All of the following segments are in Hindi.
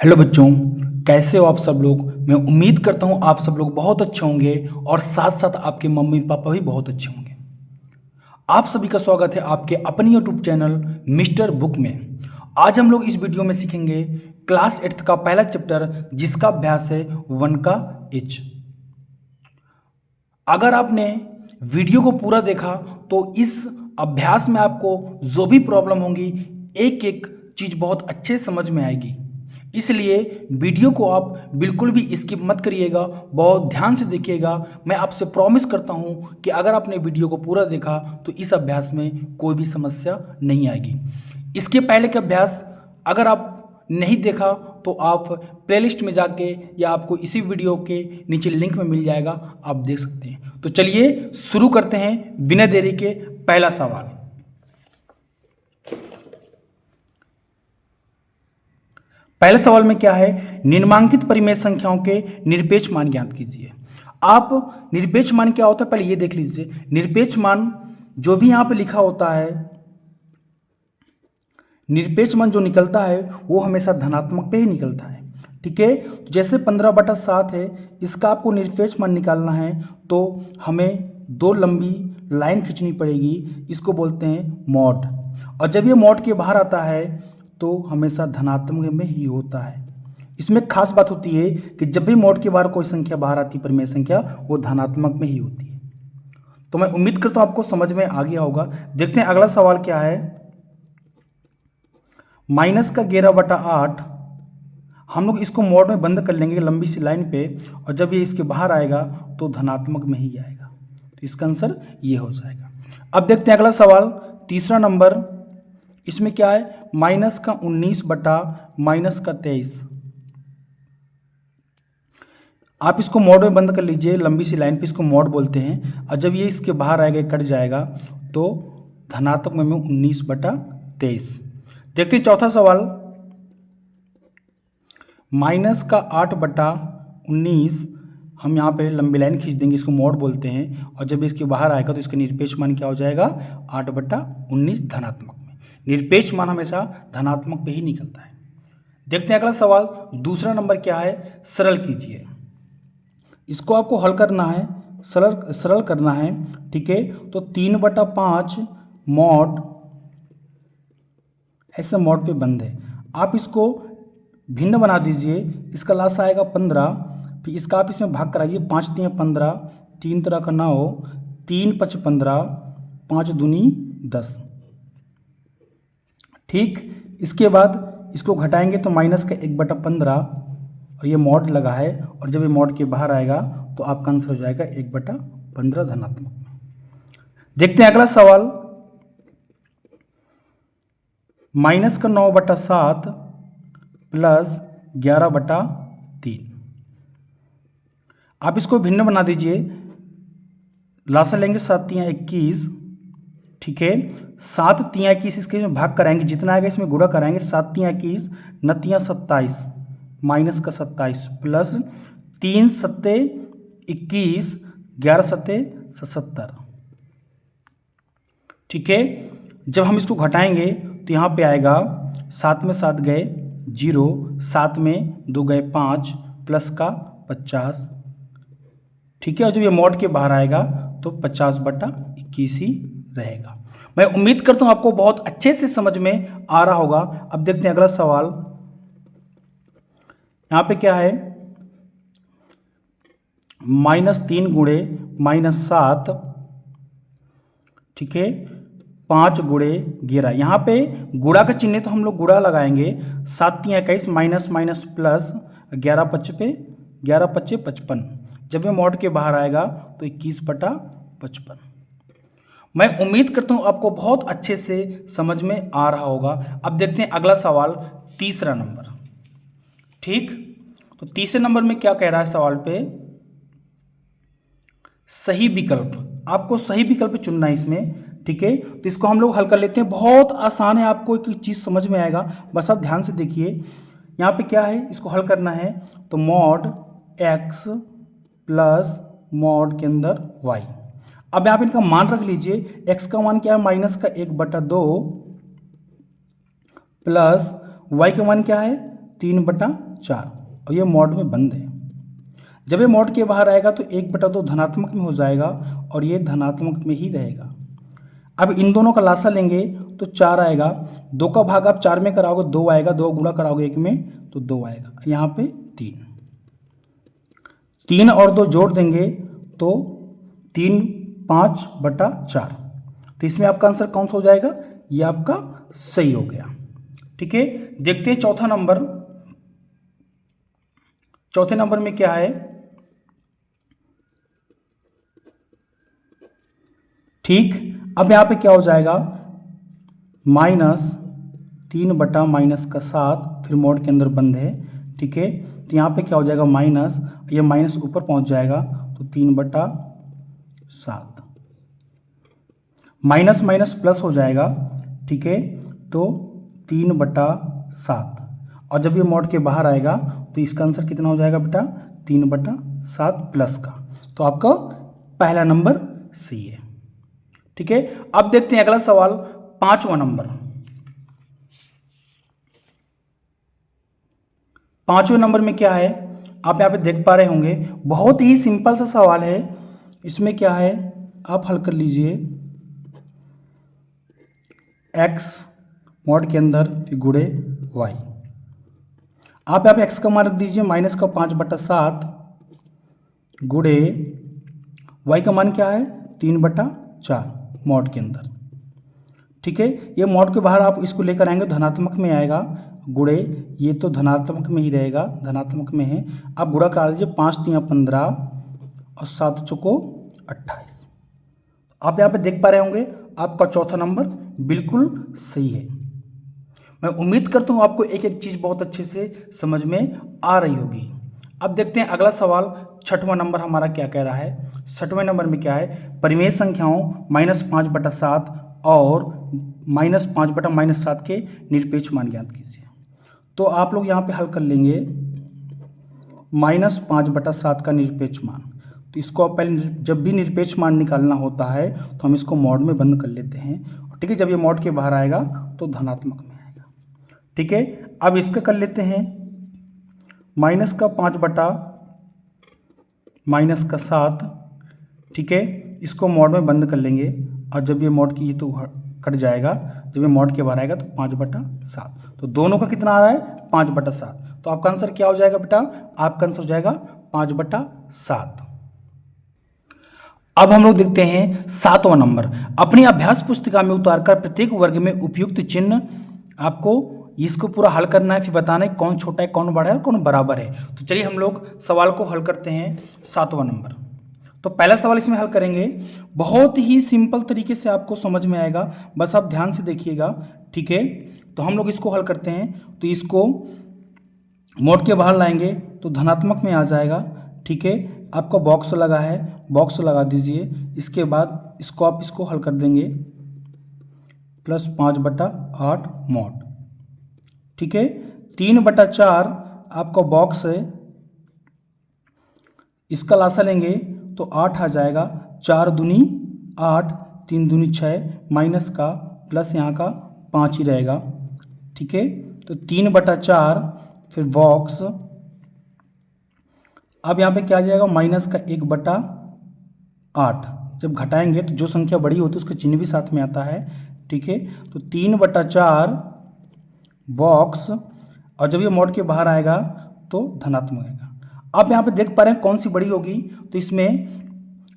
हेलो बच्चों, कैसे हो आप सब लोग। मैं उम्मीद करता हूँ आप सब लोग बहुत अच्छे होंगे और साथ साथ आपके मम्मी पापा भी बहुत अच्छे होंगे। आप सभी का स्वागत है आपके अपने यूट्यूब चैनल मिस्टर बुक में। आज हम लोग इस वीडियो में सीखेंगे क्लास 8 का पहला चैप्टर जिसका अभ्यास है 1 का एच। अगर आपने वीडियो को पूरा देखा तो इस अभ्यास में आपको जो भी प्रॉब्लम होंगी एक एक चीज बहुत अच्छे समझ में आएगी। इसलिए वीडियो को आप बिल्कुल भी स्किप मत करिएगा, बहुत ध्यान से देखिएगा। मैं आपसे प्रॉमिस करता हूं कि अगर आपने वीडियो को पूरा देखा तो इस अभ्यास में कोई भी समस्या नहीं आएगी। इसके पहले के अभ्यास अगर आप नहीं देखा तो आप प्लेलिस्ट में जाके या आपको इसी वीडियो के नीचे लिंक में मिल जाएगा, आप देख सकते हैं। तो चलिए शुरू करते हैं बिना देरी के। पहला सवाल, पहले सवाल में क्या है, निम्नांकित परिमेय संख्याओं के निरपेक्ष मान ज्ञात कीजिए। आप निरपेक्ष मान क्या होता है पहले ये देख लीजिए। निरपेक्ष मान जो भी यहां पे लिखा होता है, निरपेक्ष मान जो निकलता है वो हमेशा धनात्मक पे ही निकलता है। ठीक है, जैसे 15/7 है, इसका आपको निरपेक्ष मान निकालना है तो हमें दो लंबी लाइन खींचनी पड़ेगी, इसको बोलते हैं मॉड। और जब ये मॉड के बाहर आता है तो हमेशा धनात्मक में ही होता है। इसमें खास बात होती है कि जब भी मॉड के बाहर कोई संख्या बाहर आती है, परिमेय संख्या, वो धनात्मक में ही होती है। तो मैं उम्मीद करता हूं आपको समझ में आ गया होगा। देखते हैं अगला सवाल क्या है। -11/8 हम लोग इसको मॉड में बंद कर लेंगे लंबी सी लाइन पे, और जब ये इसके बाहर आएगा तो धनात्मक में ही आएगा। तो इसका आंसर ये हो जाएगा। अब देखते हैं अगला सवाल, तीसरा नंबर। इसमें क्या है, -19/-23। आप इसको मॉड में बंद कर लीजिए, लंबी सी लाइन पे इसको मॉड बोलते हैं। और जब ये इसके बाहर आएगा, कट जाएगा, तो धनात्मक में 19/23। देखते हैं चौथा सवाल, -8/19। हम यहाँ पे लंबी लाइन खींच देंगे, इसको मॉड बोलते हैं। और जब इसके बाहर आएगा तो इसका निरपेक्ष मान क्या हो जाएगा, 8/19 धनात्मक में। निरपेक्ष मान हमेशा धनात्मक पे ही निकलता है। देखते हैं अगला सवाल, दूसरा नंबर क्या है, सरल कीजिए। इसको आपको हल करना है, सरल करना है। ठीक है, तो 3/5 मॉड, ऐसे मॉड पे बंद है। आप इसको भिन्न बना दीजिए, इसका लास्ट आएगा 15, फिर इसका आप इसमें भाग कराइए। 5 × 15, 3 तरह का 9, 3 × 5 = 15, 5 दूनी 10। ठीक, इसके बाद इसको घटाएंगे तो माइनस का 1/15, और ये मॉड लगा है, और जब ये मॉड के बाहर आएगा तो आपका आंसर हो जाएगा 1/15 धनात्मक में। देखते हैं अगला सवाल, -9/7 + 11/3। आप इसको भिन्न बना दीजिए, लासा लेंगे 7 × 21। ठीक है, 7 × 21 इसके में भाग कराएंगे, जितना आएगा इसमें गुणा कराएंगे। 7 × 21 9 × 27, -27 प्लस 3 × 7 21, 11 × 7 77। ठीक है, जब हम इसको घटाएंगे तो यहाँ पे आएगा 7 में 7 गए 0, 7 में 2 गए 5, प्लस का 50। ठीक है, और जब ये मॉड के बाहर आएगा तो 50/21 ही रहेगा। मैं उम्मीद करता हूँ आपको बहुत अच्छे से समझ में आ रहा होगा। अब देखते हैं अगला सवाल, यहाँ पे क्या है, -3 × -7। ठीक है, 5 × 11। यहाँ पे गुणा का चिन्ह तो हम लोग गुणा लगाएंगे। 7 × 21 माइनस माइनस प्लस, 11 × 5 = 55। जब ये मॉड के बाहर आएगा तो 21/55। मैं उम्मीद करता हूँ आपको बहुत अच्छे से समझ में आ रहा होगा। अब देखते हैं अगला सवाल, तीसरा नंबर। ठीक, तो तीसरे नंबर में क्या कह रहा है सवाल पे, सही विकल्प, आपको सही विकल्प चुनना है इसमें। ठीक है, तो इसको हम लोग हल कर लेते हैं। बहुत आसान है, आपको एक चीज़ समझ में आएगा, बस आप ध्यान से देखिए। यहाँ पे क्या है, इसको हल करना है तो मॉड x प्लस मॉड के अंदर y। अब यहाँ पे इनका मान रख लीजिए। x का मान क्या है, माइनस का 1/2 प्लस y का मान क्या है 3/4 और ये मॉड में बंद है। जब ये मॉड के बाहर आएगा तो 1/2 धनात्मक में हो जाएगा और ये धनात्मक में ही रहेगा। अब इन दोनों का लासा लेंगे तो 4 आएगा। 2 का भाग आप 4 में कराओगे 2 आएगा, 2 गुणा कराओगे 1 में तो 2 आएगा, यहाँ पे 3 और 2 जोड़ देंगे तो 3 5/4। तो इसमें आपका आंसर कौन सा हो जाएगा, ये आपका सही हो गया। ठीक है, देखते हैं चौथा नंबर। चौथे नंबर में क्या है, ठीक। अब यहाँ पे क्या हो जाएगा, -3/-7, फिर मोड के अंदर बंद है। ठीक है, तो यहाँ पे क्या हो जाएगा माइनस, ये माइनस ऊपर पहुँच जाएगा तो 3/7, माइनस माइनस प्लस हो जाएगा। ठीक है, तो 3/7 और जब ये मोड के बाहर आएगा तो इसका आंसर कितना हो जाएगा बेटा, 3/7 प्लस का। तो आपका पहला नंबर सी है। ठीक है, अब देखते हैं अगला सवाल, 5वां नंबर। 5वें नंबर में क्या है, आप यहाँ पे देख पा रहे होंगे, बहुत ही सिंपल सा सवाल है। इसमें क्या है, आप हल कर लीजिए। x मॉड के अंदर फिर गुणे y, आप यहाँ पे x का मान रख दीजिए -5/7 गुणे y का मान क्या है 3/4 मॉड के अंदर। ठीक है, ये मॉड के बाहर आप इसको लेकर आएंगे धनात्मक में आएगा, गुणे ये तो धनात्मक में ही रहेगा, धनात्मक में है। आप गुणा करा दीजिए, 5 × 15 और 7 चौको 28। आप यहाँ पे देख पा रहे होंगे आपका चौथा नंबर बिल्कुल सही है। मैं उम्मीद करता हूँ आपको एक एक चीज़ बहुत अच्छे से समझ में आ रही होगी। अब देखते हैं अगला सवाल, 6वां नंबर हमारा क्या कह रहा है। 6वें नंबर में क्या है, परिमेय संख्याओं -5/7 और -5/-7 के निरपेक्ष मान ज्ञात कीजिए। तो आप लोग यहाँ पे हल कर लेंगे -5/7 का निरपेक्ष मान। तो इसको आप पहले जब भी निरपेक्ष मान निकालना होता है तो हम इसको मॉड में बंद कर लेते हैं। ठीक है, जब ये मॉड के बाहर आएगा तो धनात्मक में आएगा। ठीक है, अब इसका कर लेते हैं -7। ठीक है, इसको मॉड में बंद कर लेंगे और जब ये मॉड की ये तो कट जाएगा, जब ये मॉड के बाहर आएगा तो 5/7। तो दोनों का कितना आ रहा है 5/7। तो आपका आंसर क्या हो जाएगा बेटा, आपका आंसर हो जाएगा 5/7। अब हम लोग देखते हैं 7वां नंबर। अपनी अभ्यास पुस्तिका में उतारकर प्रत्येक वर्ग में उपयुक्त चिन्ह आपको इसको पूरा हल करना है, फिर बताना है कौन छोटा है कौन बड़ा है और कौन बराबर है। तो चलिए हम लोग सवाल को हल करते हैं 7वां नंबर। तो पहला सवाल इसमें हल करेंगे, बहुत ही सिंपल तरीके से आपको समझ में आएगा, बस आप ध्यान से देखिएगा। ठीक है, तो हम लोग इसको हल करते हैं। तो इसको मोड के बाहर लाएंगे तो धनात्मक में आ जाएगा। ठीक है, आपका बॉक्स लगा है, बॉक्स लगा दीजिए। इसके बाद इसको आप इसको हल कर देंगे +5/8 मॉड। ठीक है, 3/4 आपका बॉक्स है, इसका लासा लेंगे तो 8 आ जाएगा। 4 दूनी 8, 3 दूनी 6, माइनस का प्लस यहाँ का 5 ही रहेगा। ठीक है, तो 3/4 फिर बॉक्स। अब यहाँ पे क्या आ जाएगा माइनस का 1/8। जब घटाएंगे तो जो संख्या बड़ी होती है उसका चिन्ह भी साथ में आता है। ठीक है, तो 3/4 बॉक्स और जब ये मॉड के बाहर आएगा तो धनात्मक आएगा। आप यहाँ पे देख पा रहे हैं कौन सी बड़ी होगी। तो इसमें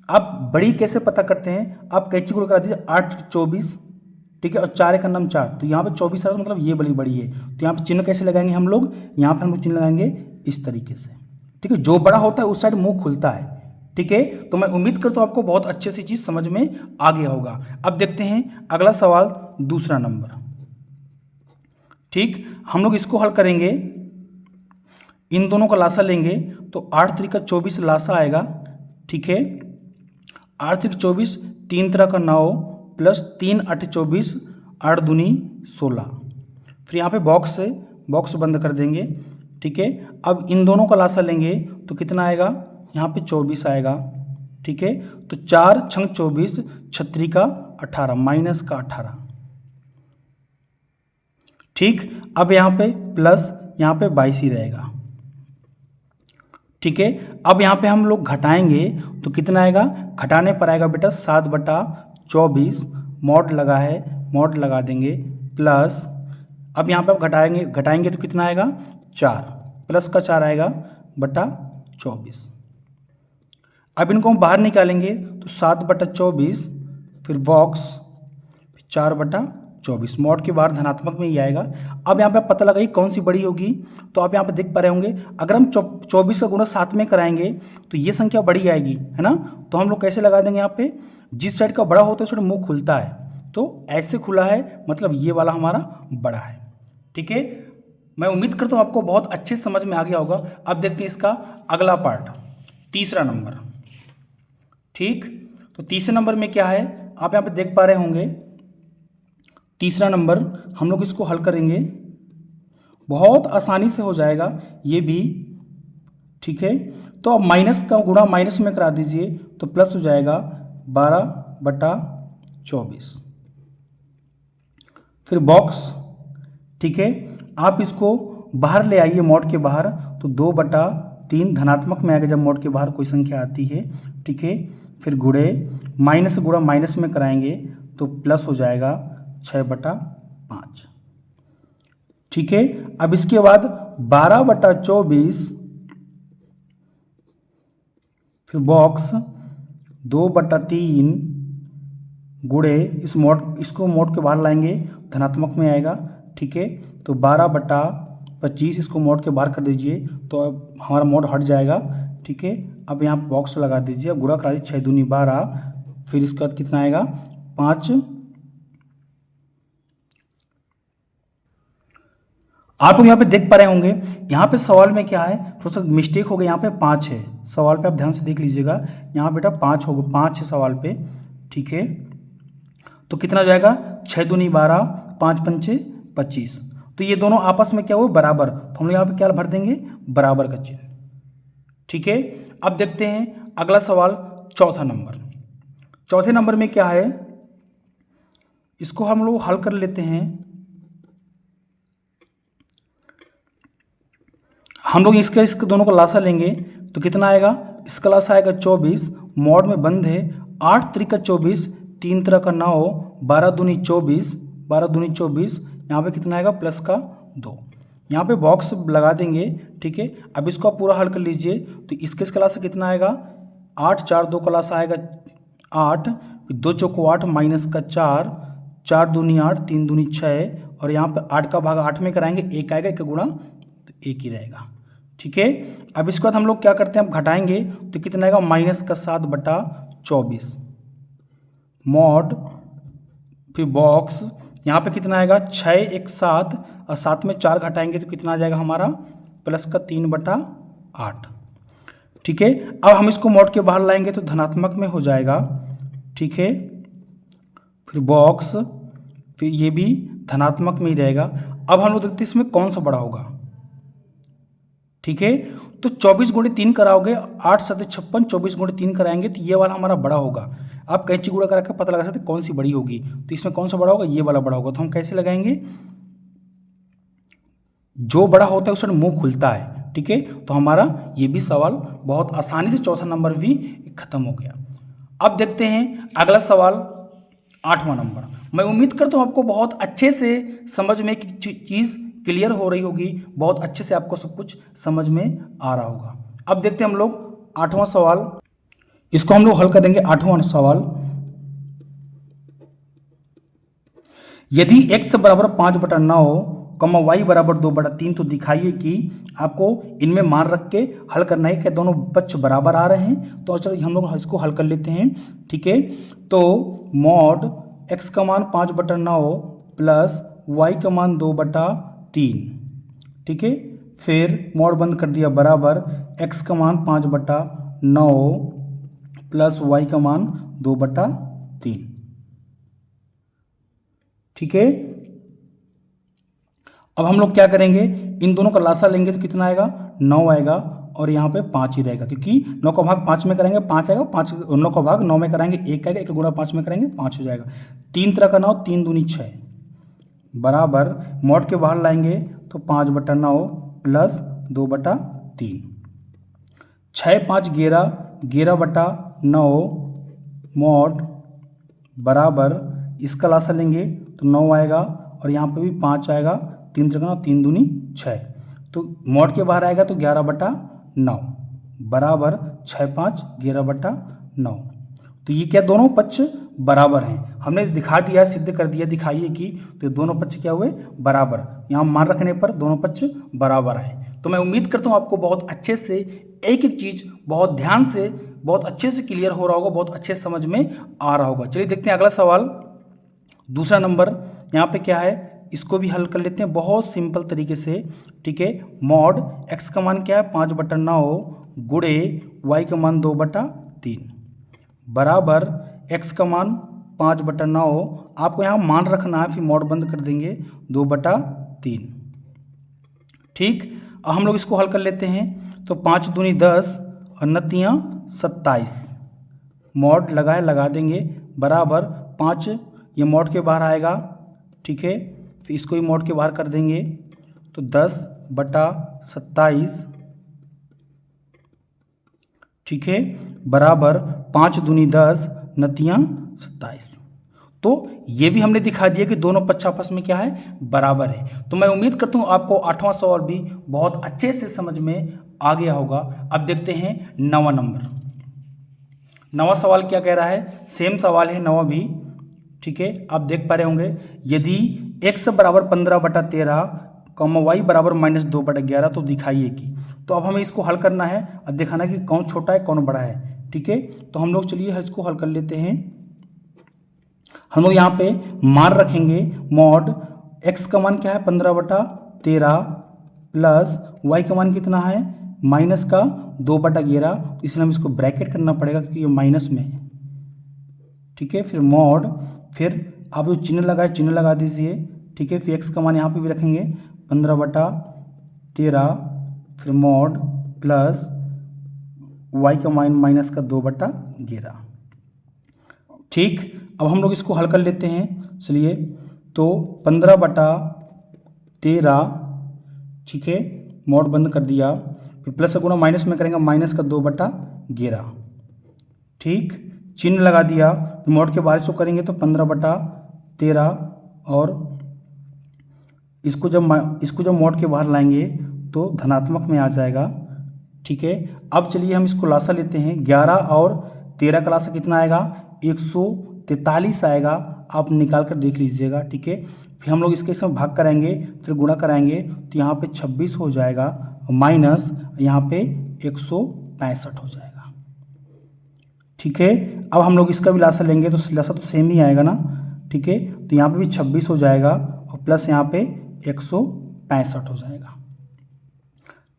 आप बड़ी कैसे पता करते हैं, आप कैंची को करा दीजिए 8 24। ठीक है, और 4 एक नम 4, तो यहाँ पे 24 आ रहा है, मतलब ये बड़ी है। तो यहाँ पे चिन्ह कैसे लगाएंगे हम लोग, यहाँ पे हम लोग चिन्ह लगाएंगे इस तरीके से। ठीक है, जो बड़ा होता है उस साइड मुंह खुलता है। ठीक है, तो मैं उम्मीद करता हूँ आपको बहुत अच्छे से चीज़ समझ में आ गया होगा। अब देखते हैं अगला सवाल, दूसरा नंबर। ठीक, हम लोग इसको हल करेंगे, इन दोनों का लासा लेंगे तो 8 × 3 = 24 लासा आएगा। ठीक है, 8 × 3 = 24, 3 × 3 = 9 प्लस 3 × 8 = 24, 8 दूनी 16। फिर यहाँ पे बॉक्स है, बॉक्स बंद कर देंगे। ठीक है, अब इन दोनों का लासा लेंगे तो कितना आएगा, यहाँ पे 24 आएगा। ठीक है, तो 4 × 24 36 का 18 माइनस का 18। ठीक, अब यहाँ पे प्लस यहाँ पे 22 ही रहेगा। ठीक है, अब यहाँ पे हम लोग घटाएंगे तो कितना आएगा, घटाने पर आएगा बेटा 7/24, मॉड लगा है, मॉड लगा देंगे, प्लस अब यहाँ पे आप घटाएंगे तो कितना आएगा 4, प्लस का 4 आएगा बटा 24। अब इनको हम बाहर निकालेंगे तो 7/24, फिर बॉक्स 4/24, मॉड के बाहर धनात्मक में ही आएगा। अब यहाँ पे आप पता लगाइए कौन सी बड़ी होगी, तो आप यहाँ पे देख पा रहे होंगे अगर हम 24 का गुणा 7 में कराएंगे तो ये संख्या बड़ी आएगी, है ना। तो हम लोग कैसे लगा देंगे, यहाँ पे जिस साइड का बड़ा होता है उस साइड मुंह खुलता है, तो ऐसे खुला है मतलब ये वाला हमारा बड़ा है। ठीक है, मैं उम्मीद करता हूँ आपको बहुत अच्छे समझ में आ गया होगा। अब देखते हैं इसका अगला पार्ट, तीसरा नंबर। ठीक, तो तीसरे नंबर में क्या है आप यहाँ पे देख पा रहे होंगे। तीसरा नंबर हम लोग इसको हल करेंगे, बहुत आसानी से हो जाएगा ये भी। ठीक है, तो अब माइनस का गुणा माइनस में करा दीजिए तो प्लस हो जाएगा 12/24, फिर बॉक्स। ठीक है, आप इसको बाहर ले आइए मॉड के बाहर, तो 2/3 धनात्मक में आएगा जब मॉड के बाहर कोई संख्या आती है। ठीक है, फिर गुणे, माइनस गुणा माइनस में कराएंगे तो प्लस हो जाएगा 6/5। ठीक है, अब इसके बाद 12/24, फिर बॉक्स 2/3 गुणे इसको मोड के बाहर लाएंगे, धनात्मक में आएगा। ठीक है, तो 12/25 इसको मोड के बाहर कर दीजिए तो अब हमारा मोड हट जाएगा। ठीक है, अब यहाँ बॉक्स लगा दीजिए, अब गुणा करा दीजिए 6 दूनी 12, फिर इसके बाद कितना आएगा 5। आप लोग यहाँ पे देख पा रहे होंगे, यहाँ पे सवाल में क्या है, थोड़ा सा मिस्टेक हो गया, यहाँ पे 5 है सवाल पे, आप ध्यान से देख लीजिएगा, यहाँ बेटा 5 होगा, 5 है सवाल पे। ठीक है, तो कितना हो जाएगा 6 दूनी 12, 5 पंचे 25, तो ये दोनों आपस में क्या हुआ बराबर, तो हम लोग यहाँ पे क्या भर देंगे, बराबर का चिन्ह। ठीक है, अब देखते हैं अगला सवाल, चौथा नंबर। चौथे नंबर में क्या है, इसको हम लोग हल कर लेते हैं। हम लोग इसके दोनों का लासा लेंगे तो कितना आएगा, इसका लासा आएगा 24, मॉड में बंद है, 8 त्रिका 24, 3 तरह का 9, 12 दूनी 24, 12 दूनी 24, यहाँ पे कितना आएगा प्लस का 2, यहाँ पे बॉक्स लगा देंगे। ठीक है, अब इसको आप पूरा हल कर लीजिए तो इसके क्लास से कितना आएगा 8, 4 2 क्लास आएगा 8, 2 चौको 8 माइनस का 4, 4 दूनी 8, 3 दूनी 6, और यहाँ पे 8 का भाग 8 में कराएंगे, 1 आएगा, 1 गुणा तो 1 ही रहेगा। ठीक है, अब इसके बाद हम लोग क्या करते हैं, अब घटाएंगे तो कितना आएगा माइनस का 7/24, मॉड, फिर बॉक्स, यहाँ पे कितना आएगा 6 1 7, और 7 में 4 घटाएंगे तो कितना आ जाएगा हमारा प्लस का 3/8। ठीक है, अब हम इसको मॉड के बाहर लाएंगे तो धनात्मक में हो जाएगा। ठीक है, फिर बॉक्स, फिर ये भी धनात्मक में ही रहेगा। अब हम लोग देखते हैं इसमें कौन सा बड़ा होगा। ठीक है, तो 24 गुणे 3 कराओगे, 8 7 56, 24 गुणे 3 कराएंगे तो ये वाला हमारा बड़ा होगा। आप कैंची गुणा करा कर पता लगा सकते कौन सी बड़ी होगी, तो इसमें कौन सा बड़ा होगा, ये वाला बड़ा होगा। तो हम कैसे लगाएंगे, जो बड़ा होता है उस मुंह खुलता है। ठीक है, तो हमारा ये भी सवाल बहुत आसानी से चौथा नंबर भी खत्म हो गया। अब देखते हैं अगला सवाल, 8वां नंबर। मैं उम्मीद करता हूँ आपको बहुत अच्छे से समझ में चीज़ क्लियर हो रही होगी, बहुत अच्छे से आपको सब कुछ समझ में आ रहा होगा। अब देखते हैं हम लोग 8वां सवाल, इसको हम लोग हल करेंगे। 8वां सवाल, यदि x बराबर 5/9 कमा y बराबर 2/3, तो दिखाइए कि आपको इनमें मान रख के हल करना है कि दोनों पक्ष बराबर आ रहे हैं। तो चलो हम लोग इसको हल कर लेते हैं। ठीक है, तो मॉड x का मान 5/9 प्लस y का मान 2/3। ठीक है, फिर मॉड बंद कर दिया, बराबर x का मान 5/9 प्लस y का मान 2/3। ठीक है, अब हम लोग क्या करेंगे, इन दोनों का लासा लेंगे तो कितना आएगा 9 आएगा, और यहाँ पे 5 ही रहेगा, क्योंकि 9 का भाग 5 में करेंगे 5 आएगा, 5 9 का भाग 9 में कराएंगे 1 आएगा, 1 गुणा 5 में करेंगे 5 हो जाएगा। 3 तरह का 9, 3 दूनी 6, बराबर मॉड के बाहर लाएंगे तो 5/9 प्लस 2/3। 6 5 11, 11/9 मॉड बराबर, इसका लासा लेंगे तो 9 आएगा और यहाँ पे भी 5 आएगा, 3 त्रिकोण 3 दूनी 6, तो मॉड के बाहर आएगा तो 11/9 बराबर 6 5 11/9। तो ये क्या, दोनों पक्ष बराबर हैं। हमने दिखा दिया, सिद्ध कर दिया, दिखाइए कि तो दोनों पक्ष क्या हुए, बराबर। यहाँ मान रखने पर दोनों पक्ष बराबर हैं। तो मैं उम्मीद करता हूँ आपको बहुत अच्छे से एक एक चीज़ बहुत ध्यान से बहुत अच्छे से क्लियर हो रहा होगा, बहुत अच्छे समझ में आ रहा होगा। चलिए देखते हैं अगला सवाल, दूसरा नंबर। यहाँ पे क्या है, इसको भी हल कर लेते हैं बहुत सिंपल तरीके से। ठीक है, मॉड x का मान क्या है 5/9 गुणे y का मान 2/3 बराबर x का मान 5/9, आपको यहाँ मान रखना है, फिर मॉड बंद कर देंगे 2/3। ठीक, अब हम लोग इसको हल कर लेते हैं। तो 5 दूनी 10 और 9 27, मॉड लगा देंगे बराबर 5, ये मॉड के बाहर आएगा। ठीक है, फिर इसको ही मॉड के बाहर कर देंगे तो 10/27, ठीक है, बराबर 5 दूनी 10 9 27। तो ये भी हमने दिखा दिया कि दोनों पक्ष आपस में क्या है, बराबर है। तो मैं उम्मीद करता हूँ आपको 8वां सवाल भी बहुत अच्छे से समझ में आ गया होगा। अब देखते हैं 9वां नंबर। 9वां सवाल क्या कह रहा है, सेम सवाल है 9वां भी। ठीक है, आप देख पा रहे होंगे, यदि x बराबर 15/13 y बराबर -2/11 तो दिखाइए कि। तो अब हमें इसको हल करना है और दिखाना कि कौन छोटा है कौन बड़ा है। ठीक है, तो हम लोग चलिए इसको हल कर लेते हैं। हम लोग यहाँ पे मान रखेंगे, मॉड x का मान क्या है 15/13 प्लस y का मान कितना है माइनस का 2/11, इसलिए हम इसको ब्रैकेट करना पड़ेगा क्योंकि ये माइनस में है। ठीक है, फिर मॉड, फिर आप जो चिन्ह लगाए चिन्ह लगा दीजिए। ठीक है, फिर x का मान यहाँ पे भी रखेंगे 15/13, फिर मॉड प्लस y का मान माइनस का 2/11। ठीक, अब हम लोग इसको हल कर लेते हैं। चलिए, तो 15/13, ठीक है, मॉड बंद कर दिया, फिर प्लस का गुणा माइनस में करेंगे माइनस का 2/11। ठीक, चिन्ह लगा दिया, मॉड के बाहर इसको करेंगे तो 15/13 और इसको जब मॉड के बाहर लाएंगे तो धनात्मक में आ जाएगा। ठीक है, अब चलिए हम इसको लासा लेते हैं। 11 और 13 का लासा कितना आएगा 143 आएगा, आप निकाल कर देख लीजिएगा। ठीक है, फिर हम लोग इसके साथ भाग कराएंगे, फिर गुणा कराएंगे तो यहाँ पे 26 हो जाएगा, माइनस यहाँ पे 165 हो जाएगा। ठीक है, अब हम लोग इसका भी लासा लेंगे तो लासा तो सेम ही आएगा ना। ठीक है, तो यहाँ पे भी 26 हो जाएगा और प्लस यहाँ पे 165 हो जाएगा।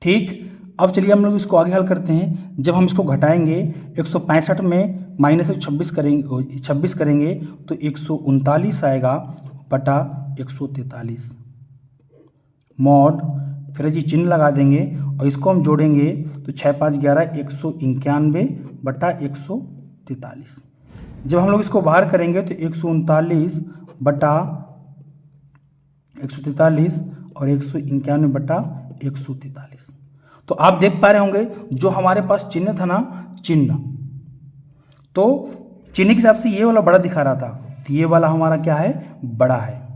ठीक, अब चलिए हम लोग इसको आगे हल करते हैं। जब हम इसको घटाएंगे 165 में माइनस 26 करेंगे तो 139 आएगा बटा 143 मॉड, फिर जी चिन्ह लगा देंगे और इसको हम जोड़ेंगे तो 6 5 11 191 बटा 143। जब हम लोग इसको बाहर करेंगे तो 139 बटा 143 और 191 बटा 143। तो आप देख पा रहे होंगे जो हमारे पास चिन्ह था ना, चिन्ह, तो चिन्ह के हिसाब से ये वाला बड़ा दिखा रहा था, तो ये वाला हमारा क्या है, बड़ा है।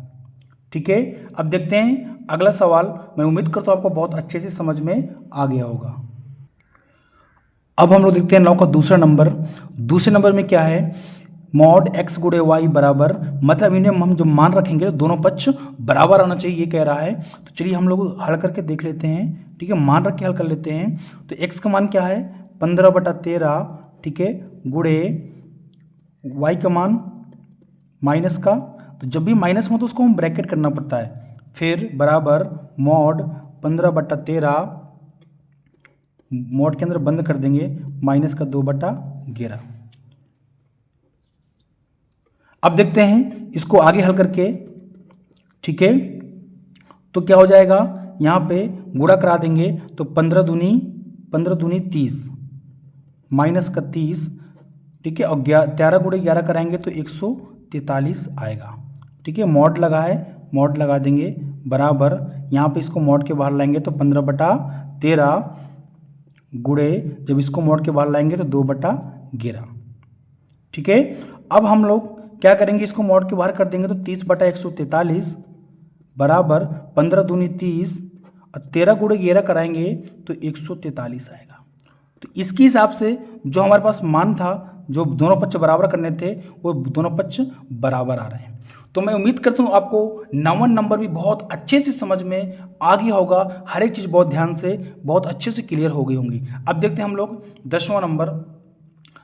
ठीक है, अब देखते हैं अगला सवाल। मैं उम्मीद करता हूँ आपको बहुत अच्छे से समझ में आ गया होगा। अब हम लोग देखते हैं 9 का दूसरा नंबर। दूसरे नंबर में क्या है, मॉड x गुणे y बराबर, मतलब इन्हें हम जो मान रखेंगे तो दोनों पक्ष बराबर आना चाहिए, ये कह रहा है। तो चलिए हम लोग हल करके देख लेते हैं। ठीक है, मान रख के हल कर लेते हैं। तो x का मान क्या है 15/13, ठीक है, गुणे y का मान माइनस का, तो जब भी माइनस हो तो उसको हम ब्रैकेट करना पड़ता है, फिर बराबर मॉड 15/13, मॉड के अंदर बंद कर देंगे माइनस का 2/11। अब देखते हैं इसको आगे हल करके। ठीक है, तो क्या हो जाएगा, यहाँ पे गुणा करा देंगे तो 15 दूनी 30 माइनस का 30, ठीक है, और 13 गुणे 11 कराएंगे तो 143 आएगा। ठीक है, मॉड लगा है, मॉड लगा देंगे बराबर यहाँ पे इसको मॉड के बाहर लाएंगे तो 15/13 गुणे जब इसको मॉड के बाहर लाएंगे तो 2/11। ठीक है, अब हम लोग क्या करेंगे, इसको मॉड के बाहर कर देंगे तो 30/143 बराबर 15 दूनी 30 और 13 गुणे 11 कराएंगे तो 143 आएगा। तो इसके हिसाब से जो हमारे पास मान था, जो दोनों पक्ष बराबर करने थे, वो दोनों पक्ष बराबर आ रहे हैं। तो मैं उम्मीद करता हूँ आपको 9वां नंबर भी बहुत अच्छे से समझ में आ गया होगा, हर एक चीज़ बहुत ध्यान से बहुत अच्छे से क्लियर हो गई होंगी। अब देखते हैं हम लोग 10वां नंबर।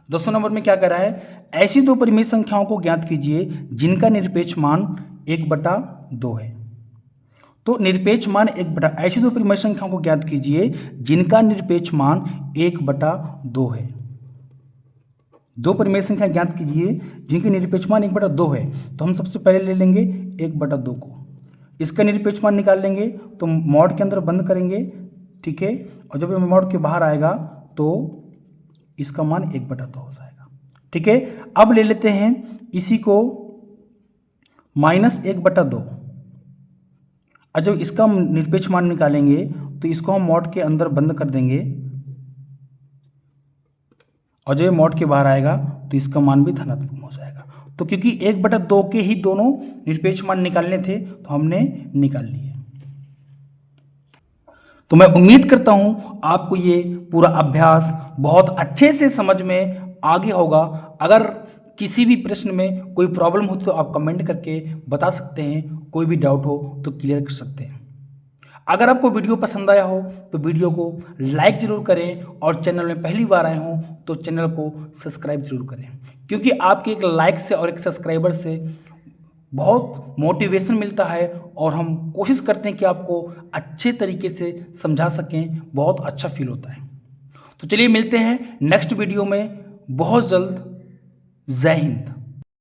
10वां नंबर में क्या कर रहा है, ऐसी दो परिमेय संख्याओं को ज्ञात कीजिए जिनका निरपेक्ष मान 1/2 है। तो निरपेक्ष मान ऐसी दो परिमेय संख्याओं को ज्ञात कीजिए जिनका निरपेक्ष मान 1/2 है। दो परिमेय संख्या ज्ञात कीजिए जिनके निरपेक्ष मान 1/2 है। तो हम सबसे पहले ले लेंगे 1/2 को, इसका निरपेक्ष मान निकाल लेंगे तो मॉड के अंदर बंद करेंगे। ठीक है, और जब ये मॉड के बाहर आएगा तो इसका मान 1/2 हो जाएगा। ठीक है, अब ले लेते हैं इसी को -1/2, और जब इसका निरपेक्ष मान निकालेंगे तो इसको हम मॉड के अंदर बंद कर देंगे, और जब ये मॉड के बाहर आएगा तो इसका मान भी धनात्मक हो जाएगा। तो क्योंकि 1/2 के ही दोनों निरपेक्ष मान निकालने थे तो हमने निकाल लिए। तो मैं उम्मीद करता हूं आपको ये पूरा अभ्यास बहुत अच्छे से समझ में आ गया होगा। अगर किसी भी प्रश्न में कोई प्रॉब्लम होती तो आप कमेंट करके बता सकते हैं, कोई भी डाउट हो तो क्लियर कर सकते हैं। अगर आपको वीडियो पसंद आया हो तो वीडियो को लाइक ज़रूर करें, और चैनल में पहली बार आए हों तो चैनल को सब्सक्राइब जरूर करें, क्योंकि आपके एक लाइक से और एक सब्सक्राइबर से बहुत मोटिवेशन मिलता है, और हम कोशिश करते हैं कि आपको अच्छे तरीके से समझा सकें, बहुत अच्छा फील होता है। तो चलिए मिलते हैं नेक्स्ट वीडियो में बहुत जल्द। जय हिंद।